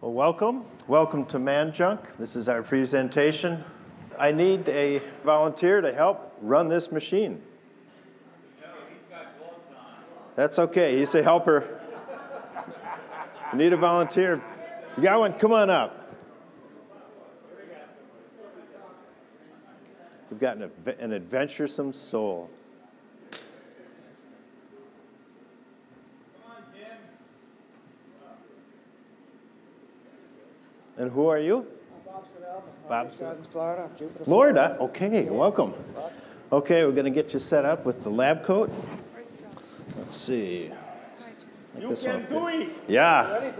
Well, welcome. Welcome to Manjunk. This is our presentation. I need a volunteer to help run this machine. No, he's got gloves on. That's okay. He's a helper. You need a volunteer. You got one? Come on up. We've got an adventuresome soul. And who are you? Bob Sedell. Florida. Florida? Okay, welcome. Okay, we're going to get you set up with the lab coat. Let's see. You can do it. Yeah.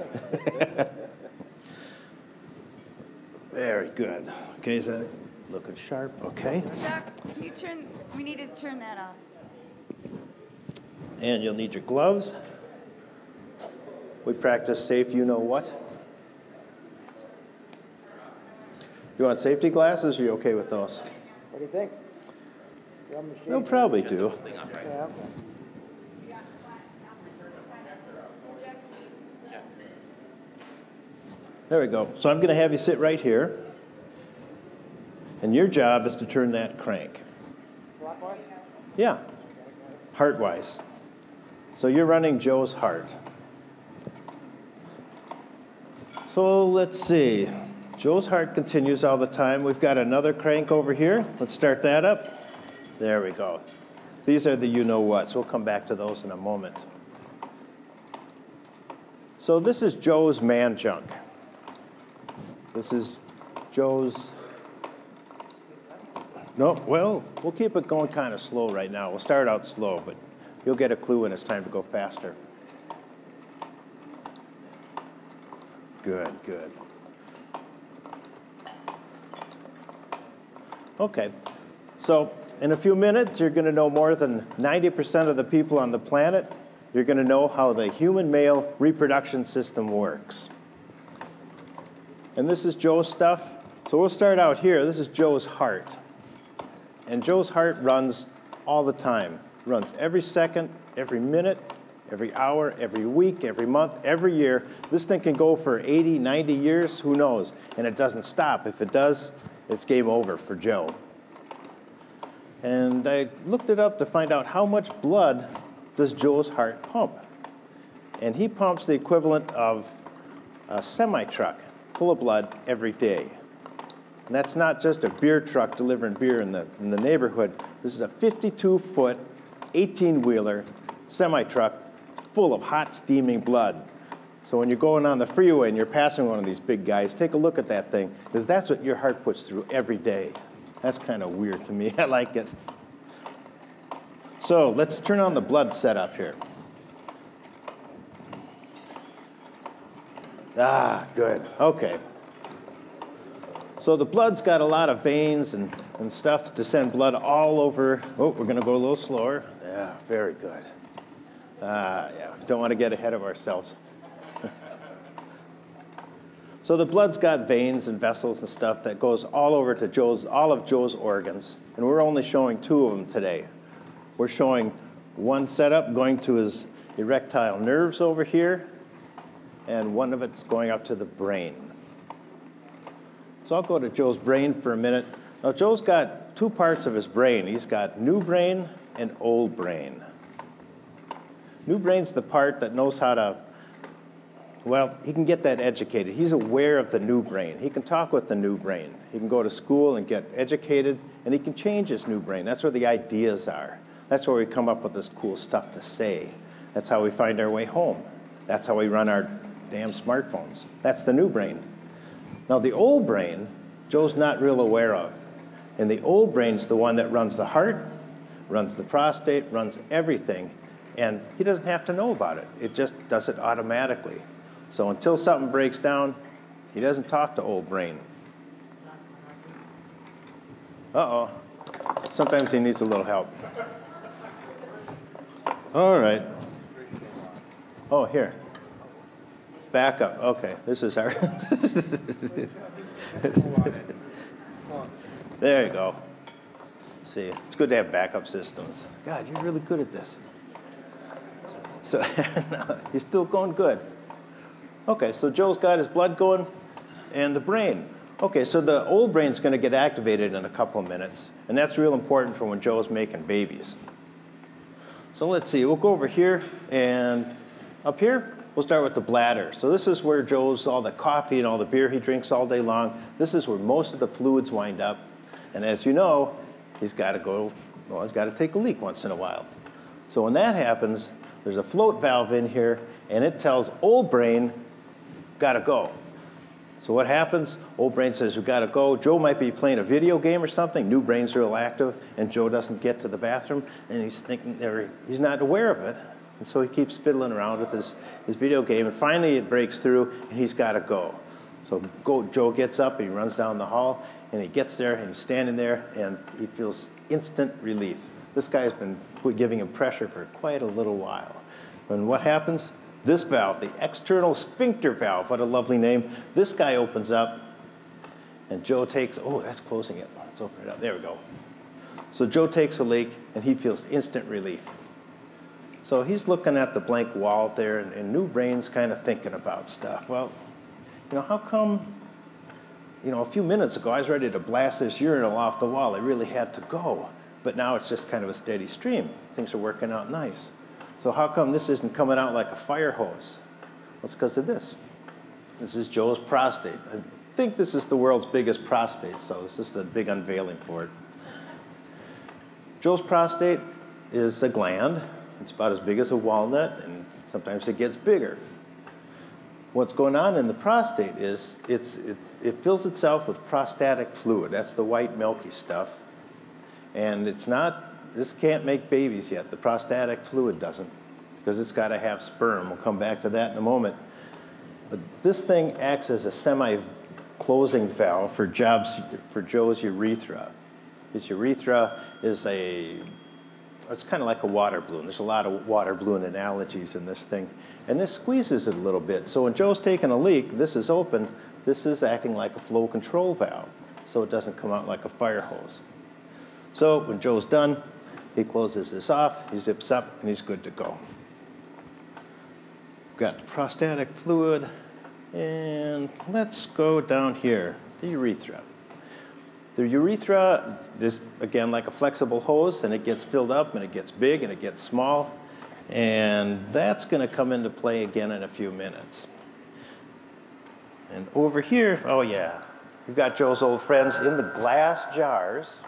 Very good. Okay, is that looking sharp? Okay. Chuck, can you we need to turn that off. And you'll need your gloves. We practice safe you-know-what. You want safety glasses, or are you okay with those? What do you think? They'll probably do. Yeah, okay. There we go. So I'm going to have you sit right here. And your job is to turn that crank. Clockwise? Yeah, heart-wise. So you're running Joe's heart. So let's see. Joe's heart continues all the time. We've got another crank over here. Let's start that up. There we go. These are the you-know-whats. We'll come back to those in a moment. So this is Joe's Manjunk. This is Joe's... No, well, we'll keep it going kind of slow right now. We'll start out slow, but you'll get a clue when it's time to go faster. Good, good. Okay, so in a few minutes, you're going to know more than 90% of the people on the planet. You're going to know how the human male reproduction system works. And this is Joe's stuff. So we'll start out here. This is Joe's heart. And Joe's heart runs all the time. Runs every second, every minute, every hour, every week, every month, every year. This thing can go for 80, 90 years, who knows? And it doesn't stop. If it does, it's game over for Joe. And I looked it up to find out how much blood does Joe's heart pump. And he pumps the equivalent of a semi-truck full of blood every day. And that's not just a beer truck delivering beer in the neighborhood. This is a 52-foot, 18-wheeler semi-truck full of hot, steaming blood. So when you're going on the freeway and you're passing one of these big guys, take a look at that thing, because that's what your heart puts through every day. That's kind of weird to me. I like it. So let's turn on the blood setup here. Ah, good. Okay. So the blood's got a lot of veins and stuff to send blood all over. Oh, we're going to go a little slower. Yeah, very good. Yeah, don't want to get ahead of ourselves. So the blood's got veins and vessels and stuff that goes all over to all of Joe's organs. And we're only showing two of them today. We're showing one setup going to his erectile nerves over here, and one of it's going up to the brain. So I'll go to Joe's brain for a minute. Now Joe's got two parts of his brain. He's got new brain and old brain. New brain's the part that knows how to, well, he can get that educated. He's aware of the new brain. He can talk with the new brain. He can go to school and get educated, and he can change his new brain. That's where the ideas are. That's where we come up with this cool stuff to say. That's how we find our way home. That's how we run our damn smartphones. That's the new brain. Now the old brain, Joe's not real aware of. And the old brain's the one that runs the heart, runs the prostate, runs everything. And he doesn't have to know about it. It just does it automatically. So until something breaks down, he doesn't talk to old brain. Uh-oh. Sometimes he needs a little help. All right. Oh, here. Back up. Okay, this is our... There you go. See, it's good to have backup systems. God, you're really good at this. So, no, you're still going good. Okay, so Joe's got his blood going and the brain. Okay, so the old brain's going to get activated in a couple of minutes, and that's real important for when Joe's making babies. So let's see, we'll go over here, and up here, we'll start with the bladder. So this is where Joe's, all the coffee and all the beer he drinks all day long, this is where most of the fluids wind up. And as you know, he's got to take a leak once in a while. So when that happens, there's a float valve in here, and it tells old brain, gotta go. So what happens? Old brain says, we gotta go. Joe might be playing a video game or something. New brain's real active, and Joe doesn't get to the bathroom, and he's thinking, he's not aware of it. And so he keeps fiddling around with his video game, and finally it breaks through, and he's gotta go. So Joe gets up, and he runs down the hall, and he gets there, and he's standing there, and he feels instant relief. This guy's been giving him pressure for quite a little while. And what happens? This valve, the external sphincter valve, what a lovely name. This guy opens up, and Joe takes, oh, that's closing it. Let's open it up. There we go. So Joe takes a leak, and he feels instant relief. So he's looking at the blank wall there, and new brain's kind of thinking about stuff. Well, how come, a few minutes ago, I was ready to blast this urinal off the wall. I really had to go. But now it's just kind of a steady stream. Things are working out nice. So how come this isn't coming out like a fire hose? Well, it's because of this. This is Joe's prostate. I think this is the world's biggest prostate, so this is the big unveiling for it. Joe's prostate is a gland. It's about as big as a walnut, and sometimes it gets bigger. What's going on in the prostate is it fills itself with prostatic fluid. That's the white milky stuff. And this can't make babies yet. The prostatic fluid doesn't, because it's got to have sperm. We'll come back to that in a moment. But this thing acts as a semi-closing valve for Joe's urethra. His urethra is it's kind of like a water balloon. There's a lot of water balloon analogies in this thing. And this squeezes it a little bit. So when Joe's taking a leak, this is open. This is acting like a flow control valve, so it doesn't come out like a fire hose. So when Joe's done, he closes this off, he zips up, and he's good to go. Got the prostatic fluid, and let's go down here, the urethra. The urethra is, again, like a flexible hose, and it gets filled up, and it gets big, and it gets small, and that's going to come into play again in a few minutes. And over here, oh yeah, we've got Joe's old friends in the glass jars.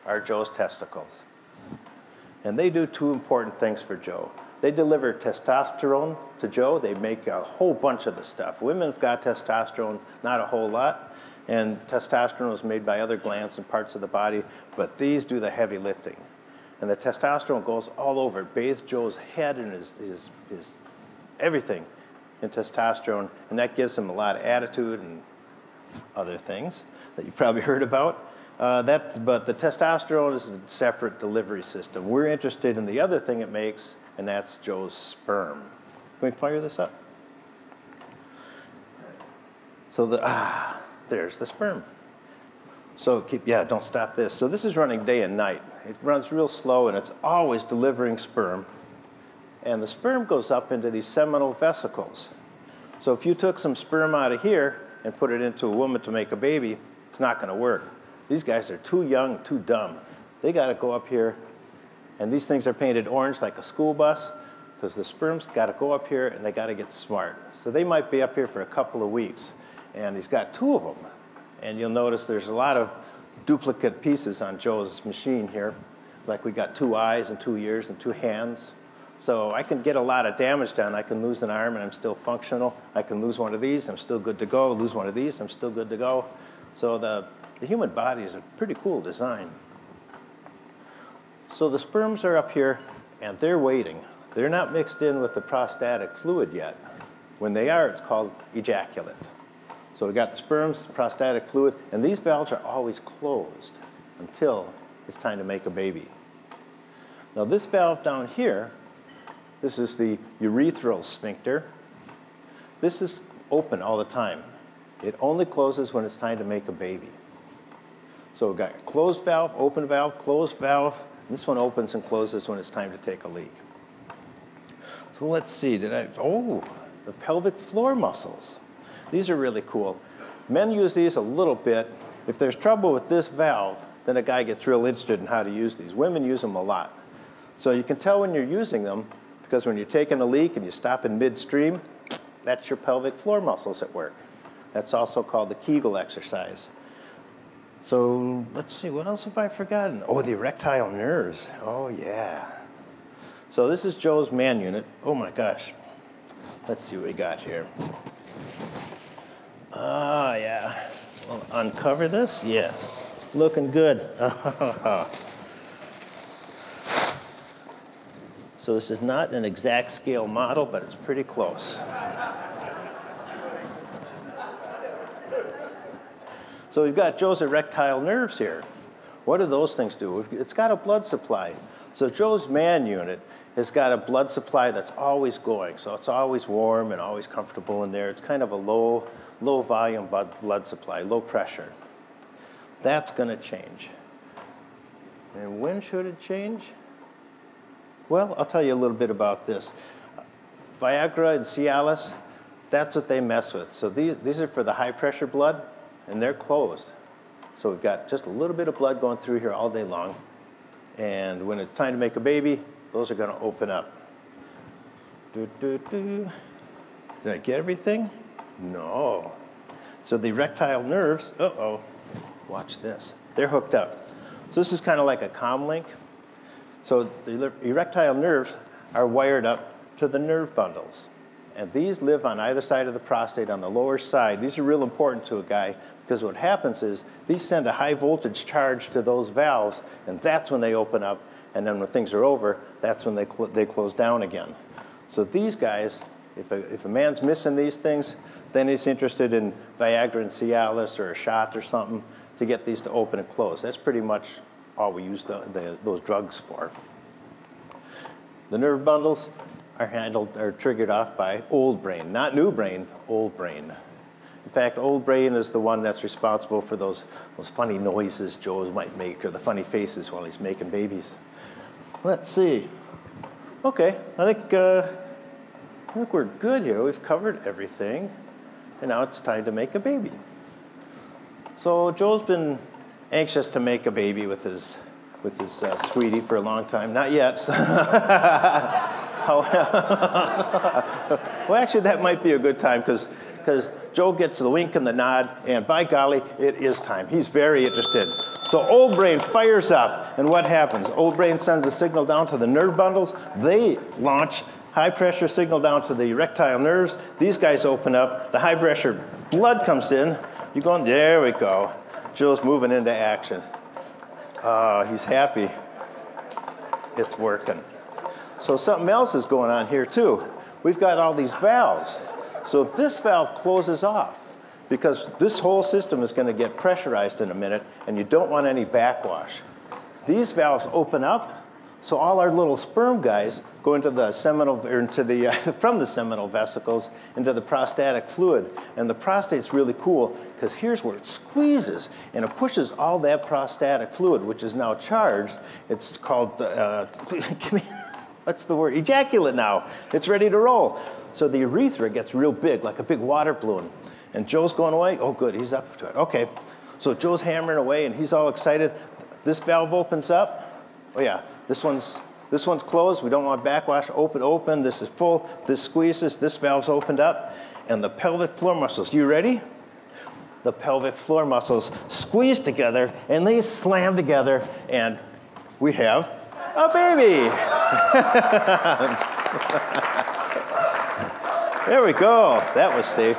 Are Joe's testicles. And they do two important things for Joe. They deliver testosterone to Joe. They make a whole bunch of the stuff. Women have got testosterone, not a whole lot, and testosterone is made by other glands and parts of the body, but these do the heavy lifting. And the testosterone goes all over. It bathes Joe's head and his everything in testosterone, and that gives him a lot of attitude and other things that you've probably heard about. But the testosterone is a separate delivery system. We're interested in the other thing it makes, and that's Joe's sperm. Can we fire this up? So there's the sperm. So don't stop this. So this is running day and night. It runs real slow, and it's always delivering sperm. And the sperm goes up into these seminal vesicles. So if you took some sperm out of here and put it into a woman to make a baby, it's not going to work. These guys are too young, too dumb. They got to go up here, and these things are painted orange like a school bus, because the sperm's got to go up here, and they got to get smart. So they might be up here for a couple of weeks, and he's got two of them. And you'll notice there's a lot of duplicate pieces on Joe's machine here, like we got 2 eyes and 2 ears and 2 hands. So I can get a lot of damage done. I can lose an arm, and I'm still functional. I can lose one of these, I'm still good to go. Lose one of these, I'm still good to go. So the human body is a pretty cool design. So the sperms are up here, and they're waiting. They're not mixed in with the prostatic fluid yet. When they are, it's called ejaculate. So we got the sperms, prostatic fluid, and these valves are always closed until it's time to make a baby. Now this valve down here, this is the urethral sphincter. This is open all the time. It only closes when it's time to make a baby. So we've got closed valve, open valve, closed valve. This one opens and closes when it's time to take a leak. So let's see, the pelvic floor muscles. These are really cool. Men use these a little bit. If there's trouble with this valve, then a guy gets real interested in how to use these. Women use them a lot. So you can tell when you're using them, because when you're taking a leak and you stop in midstream, that's your pelvic floor muscles at work. That's also called the Kegel exercise. So let's see, what else have I forgotten? Oh, the erectile nerves. Oh, yeah. So this is Joe's man unit. Oh, my gosh. Let's see what we got here. Ah, yeah. We'll uncover this. Yes. Looking good. So this is not an exact scale model, but it's pretty close. So we've got Joe's erectile nerves here. What do those things do? It's got a blood supply. So Joe's man unit has got a blood supply that's always going. So it's always warm and always comfortable in there. It's kind of a low volume blood supply, low pressure. That's going to change. And when should it change? Well, I'll tell you a little bit about this. Viagra and Cialis, that's what they mess with. So these are for the high pressure blood, and they're closed. So we've got just a little bit of blood going through here all day long. And when it's time to make a baby, those are going to open up. Did I get everything? No. So the erectile nerves, watch this. They're hooked up. So this is kind of like a comm link. So the erectile nerves are wired up to the nerve bundles. And these live on either side of the prostate on the lower side. These are real important to a guy because what happens is these send a high voltage charge to those valves, and that's when they open up. And then when things are over, that's when they close down again. So these guys, if a man's missing these things, then he's interested in Viagra and Cialis or a shot or something to get these to open and close. That's pretty much all we use those drugs for. The nerve bundles are triggered off by old brain, not new brain, old brain. In fact, old brain is the one that's responsible for those funny noises Joe might make or the funny faces while he's making babies. Let's see. Okay, I think we're good here. We've covered everything, and now it's time to make a baby. So Joe's been anxious to make a baby with his sweetie for a long time. Not yet. Well, actually, that might be a good time because Joe gets the wink and the nod, and by golly, it is time. He's very interested. So old brain fires up, and what happens? Old brain sends a signal down to the nerve bundles. They launch high pressure signal down to the erectile nerves. These guys open up. The high pressure blood comes in. You're going, there we go. Joe's moving into action. He's happy. It's working. So something else is going on here too. We've got all these valves. So this valve closes off because this whole system is going to get pressurized in a minute, and you don't want any backwash. These valves open up, so all our little sperm guys go into the seminal, or into the from the seminal vesicles into the prostatic fluid. And the prostate's really cool because here's where it squeezes and it pushes all that prostatic fluid, which is now charged. It's called what's the word? Ejaculate now. It's ready to roll. So the urethra gets real big, like a big water balloon. And Joe's going away. Oh, good, he's up to it. Okay. So Joe's hammering away, and he's all excited. This valve opens up. Oh yeah, this one's closed. We don't want backwash. Open. This is full. This squeezes. This valve's opened up. And the pelvic floor muscles, you ready? The pelvic floor muscles squeeze together, and they slam together, and we have a baby. There we go. That was safe.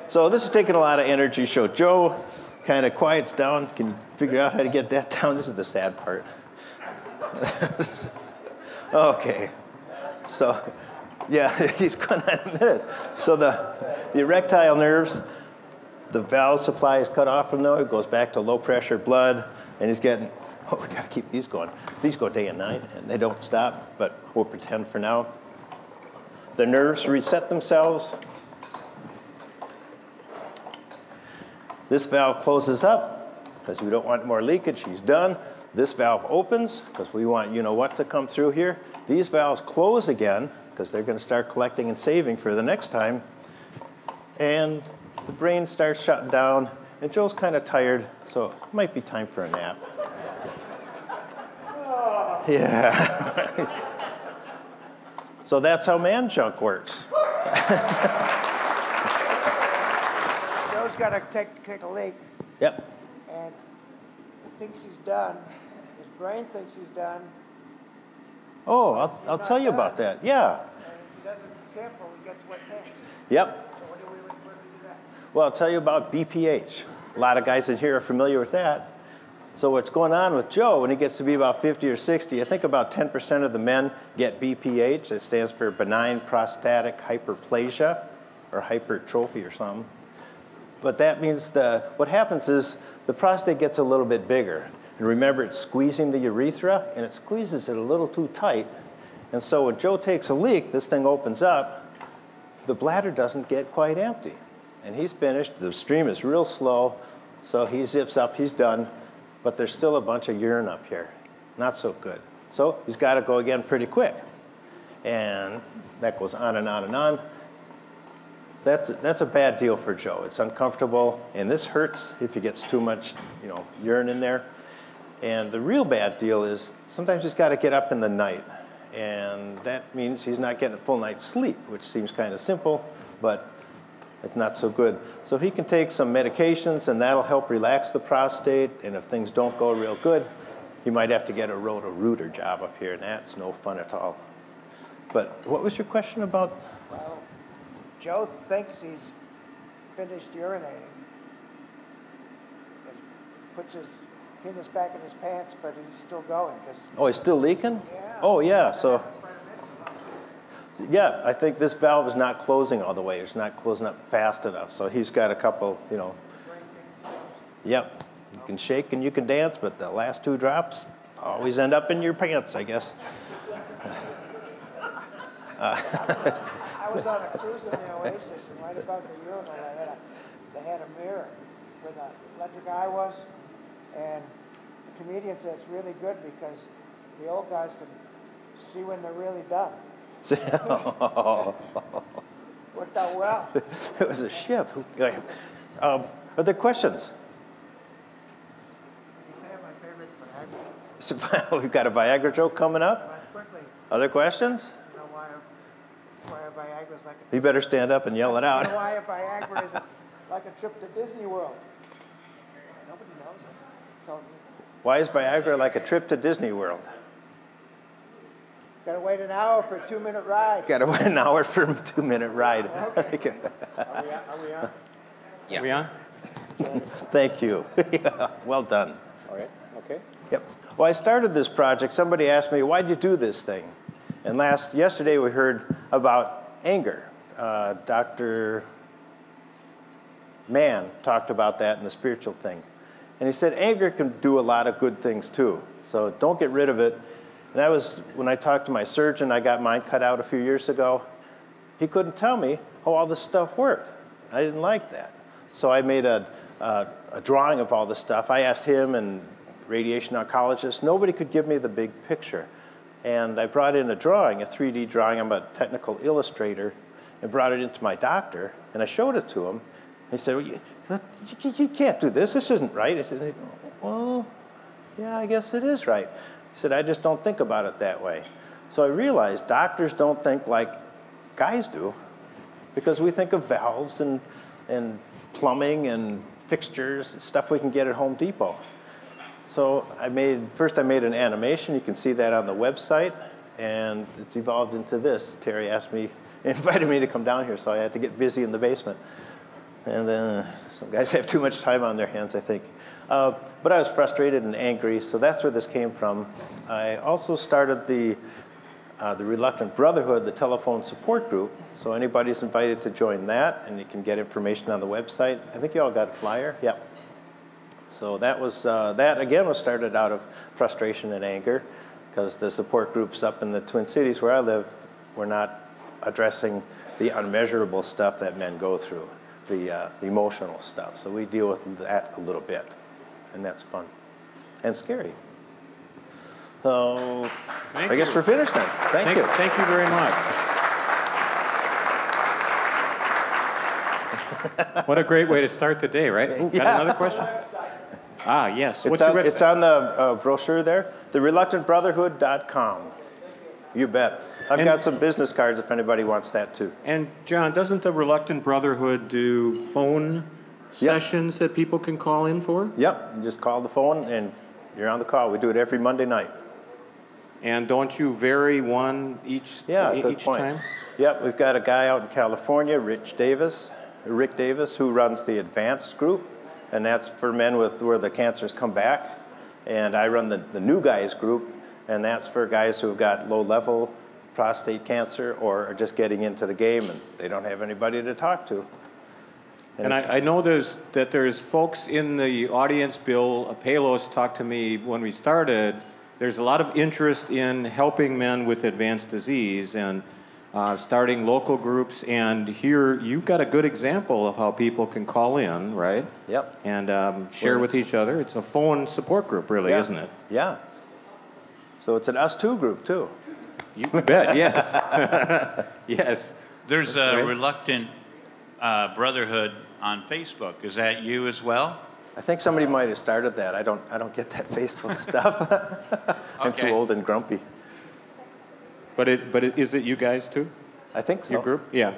So this is taking a lot of energy. So Joe kind of quiets down. Can you figure out how to get that down? This is the sad part. Okay. So, yeah, he's going on in a minute. So the erectile nerves, the valve supply is cut off from there. It goes back to low pressure blood, and he's getting, we got to keep these going. These go day and night, and they don't stop, but we'll pretend for now. The nerves reset themselves. This valve closes up because we don't want more leakage. He's done. This valve opens because we want you know what to come through here. These valves close again because they're going to start collecting and saving for the next time. And the brain starts shutting down, and Joe's kind of tired, so it might be time for a nap. Yeah. So that's how Manjunk works. Joe's got to take a leak, Yep. and he thinks he's done. His brain thinks he's done. Oh, I'll tell you about that. Yeah. And if he doesn't be careful, he gets wet pants. Yep. So what do we do that? Well, I'll tell you about BPH. A lot of guys in here are familiar with that. So what's going on with Joe when he gets to be about 50 or 60, I think about 10% of the men get BPH. It stands for benign prostatic hyperplasia or hypertrophy or something. But that means what happens is the prostate gets a little bit bigger. And remember, it's squeezing the urethra, and it squeezes it a little too tight. And so when Joe takes a leak, this thing opens up, the bladder doesn't get quite empty. And he's finished. The stream is real slow, so he zips up, he's done. But there's still a bunch of urine up here. Not so good. So he's got to go again pretty quick. And that goes on and on and on. That's a bad deal for Joe. It's uncomfortable, and this hurts if he gets too much, urine in there. And the real bad deal is sometimes he's got to get up in the night, and that means he's not getting a full night's sleep, which seems kind of simple, but it's not so good. So he can take some medications, and that'll help relax the prostate, and if things don't go real good, he might have to get a roto-rooter job up here, and that's no fun at all. But what was your question about? Well, Joe thinks he's finished urinating. Puts his penis back in his pants, but he's still going. Oh, he's still leaking? Yeah. Oh, yeah. So, yeah, I think this valve is not closing all the way. It's not closing up fast enough. So he's got a couple, Yep. You can shake and you can dance, but the last two drops always end up in your pants, I guess. I was on a cruise in the Oasis, and right above the urinal, they had a mirror where the electric eye was, and the comedian said it's really good because the old guys can see when they're really done. Worked out well. It was a ship. Are there questions? You have my favorite Viagra. So, we've got a Viagra joke coming up. Quickly, Other questions? you know why a Viagra's like a... You better stand up and yell it out. You know why a Viagra is like a trip to Disney World? Nobody knows it. Told me. Why is Viagra like a trip to Disney World? Got to wait an hour for a 2-minute ride. Got to wait an hour for a 2-minute ride. Okay. Are we on? Yeah. Are we on? Thank you. Yeah, well done. All right. Okay. Yep. Well, I started this project. Somebody asked me, why'd you do this thing? And yesterday we heard about anger. Dr. Mann talked about that in the spiritual thing. And he said anger can do a lot of good things too. So don't get rid of it. And that was when I talked to my surgeon. I got mine cut out a few years ago. He couldn't tell me how all this stuff worked. I didn't like that. So I made a drawing of all this stuff. I asked him and radiation oncologist. Nobody could give me the big picture. And I brought in a drawing, a 3D drawing. I'm a technical illustrator, and brought it into my doctor, and I showed it to him. He said, well, you can't do this. This isn't right. I said, well, yeah, I guess it is right. He said, I just don't think about it that way. So I realized doctors don't think like guys do, because we think of valves and plumbing and fixtures, stuff we can get at Home Depot. So first I made an animation. You can see that on the website, and it's evolved into this. Terry invited me to come down here, so I had to get busy in the basement. And then some guys have too much time on their hands, I think. But I was frustrated and angry, so that's where this came from. I also started the Reluctant Brotherhood, the telephone support group. So anybody's invited to join that, and you can get information on the website. I think you all got a flyer. Yep. So that again was started out of frustration and anger, because the support groups up in the Twin Cities where I live were not addressing the unmeasurable stuff that men go through, the emotional stuff. So we deal with that a little bit, and that's fun and scary. So Thank I guess you. we're finished then. Thank you. Thank you very much. What a great way to start the day, right? Ooh, got another question? Ah, yes. What's your website? It's on the brochure there, thereluctantbrotherhood.com. You bet. I've got some business cards if anybody wants that too. And John, doesn't the Reluctant Brotherhood do phone sessions that people can call in for? Yep, you just call the phone and you're on the call. We do it every Monday night. And don't you vary one each Good point. time? Yep, we've got a guy out in California, Rick Davis, who runs the advanced group, and that's for men where the cancers come back. And I run the new guys group, and that's for guys who've got low-level prostate cancer or are just getting into the game and they don't have anybody to talk to. And I know there's folks in the audience. Bill Palos talked to me when we started. There's a lot of interest in helping men with advanced disease and starting local groups. And here you've got a good example of how people can call in, right? Yep. And share with each other. It's a phone support group, really, isn't it? Yeah. So it's an us too group too. You bet, yes. Yes. There's a Reluctant Brotherhood on Facebook. Is that you as well? I think somebody might have started that. I don't get that Facebook stuff. I'm too old and grumpy. But is it you guys too? I think so. Your group? Yeah.